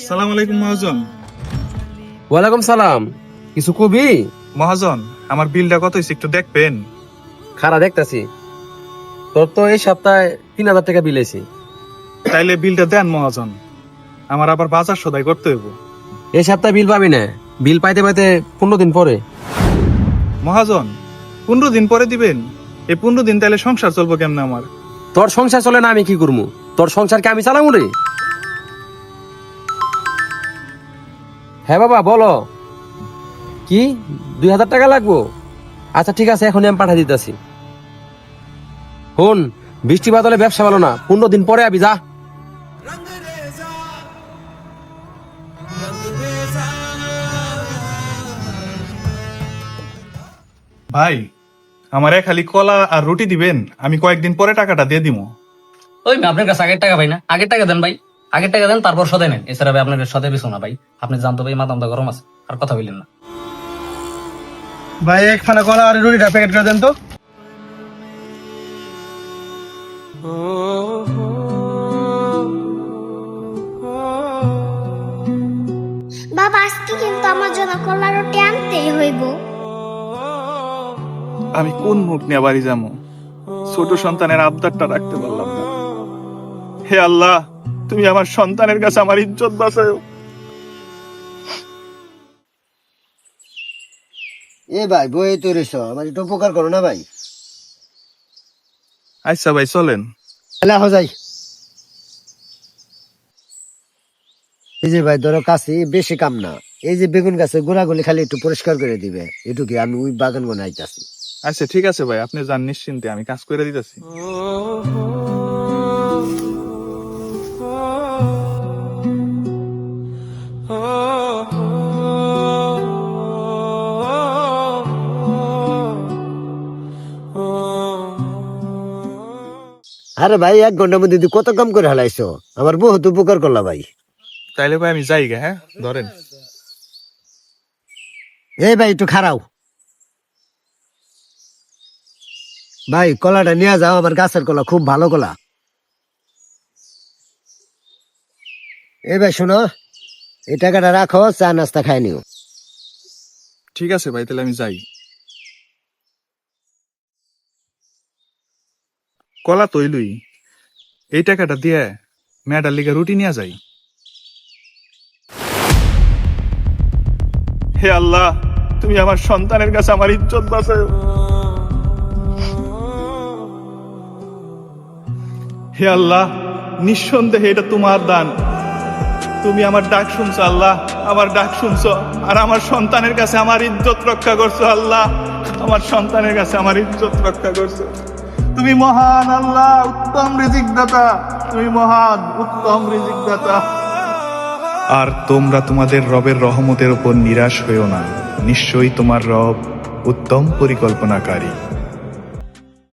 সালাম আলাইকুম মহাজন। ওয়ালাইকুম সালাম। কিছু কবি? মহাজন, আমার বিলটা কত হয়েছে একটু দেখবেন? খারা দেখতাছি, তোর তো এই সপ্তাহে 3,000 টাকা বিল আইছে। তাইলে বিলটা দেন মহাজন, আমার আবার বাজার সদাই করতে হইব। এই সপ্তাহে বিল পাবি না, বিল পাইতে পাইতে 15 দিন পরে। মহাজন, 15 দিন পরে দিবেন? এই 15 দিন তাইলে সংসার চলবো কেমনে আমার? তোর সংসার চলে না আমি কি করবো? তোর সংসারকে আমি চালাবো রে? হ্যাঁ বাবা বলো, কি 2,000 টাকা লাগবো? আচ্ছা ঠিক আছে, এখনই আমি পাঠিয়ে দিতেছি। শোন, বৃষ্টি বাদলে ব্যবসা ভালো না, 15 দিন পরে আবি, যা। ভাই, আমারে খালি কলা আর রুটি দিবেন, আমি কয়েকদিন পরে টাকাটা দিয়ে দিব। ওই আপনার কাছে আগের টাকা ভাই না, আগের টাকা দেন ভাই, আগের টাকা দেন তারপর সদে নেন। এছাড়া ভাই আপনার সদে বেছো না ভাই, আপনি জানতো ভাই মাথামটা গরম আছে, আর কথা বললেন না ভাই। একখানা কলা আর রুটিটা প্যাকেট করে দেন তো। বাবা, আজকে কিন্তু আমার জন্য কলা রুটি আনতেই হইব। আমি কোন মুখ নিয়ে বাড়ি যাবো? ছোট সন্তানের আবদারটা রাখতে পারলাম না। হে আল্লাহ, তুমি আমার সন্তানের কাছে আমার ইজ্জত বাঁচাও। এ ভাই, বই তো রেছ, আমার একটু উপকার করো না ভাই। আচ্ছা ভাই, চলেন। তাহলে যাই। এই যে ভাই ধরো কাছে বেশি কাম না, এই যে বেগুন গাছে গোড়াগুলি খালি একটু পরিষ্কার করে দিবে, এটুকি আমি ওই বাগান গোনা আইতাছি। আচ্ছা ঠিক আছে ভাই, আপনি যান নিশ্চিন্তে, আমি কাজ করে দিতেছি। আরে ভাই, 1 ঘন্টার মধ্যে তুই কত কাম করে হালাইছো, আমার বহুত উপকার করলা ভাই। তাইলে ভাই আমি যাই গে, হ্যাঁ ধরেন। এই ভাই একটু খারাও ভাই, কলাটা নিয়ে যাও, আমার গাছের কলা খুব ভালো কলা। এই ভাই শোনো, এই টাকাটা রাখো, চা নাস্তা খাই নিও। ঠিক আছে ভাই, তাহলে আমি যাই। কলা তৈলুই, এই টাকাটা দিয়ে মেয়েটার লিগে রুটি নিয়ে যাই। হে আল্লাহ, তুমি আমার সন্তানের কাছে আমার ইজ্জত বাঁচাও। হে আল্লাহ, নিঃসন্দেহে এটা তোমার দান। তুমি আমার ডাক শুনছো আল্লাহ, আমার ডাক শুনছো, আর আমার সন্তানের কাছে আমার ইজ্জত রক্ষা করছো আল্লাহ, আমার সন্তানের কাছে আমার ইজ্জত রক্ষা করছো। তুমি মহান আল্লাহ, উত্তম রিজিক দাতা, তুমি মহান উত্তম রিজিক দাতা। আর তোমরা তোমাদের রবের রহমতের উপর নিরাশ হইও না, নিশ্চয়ই তোমার রব উত্তম পরিকল্পনাকারী।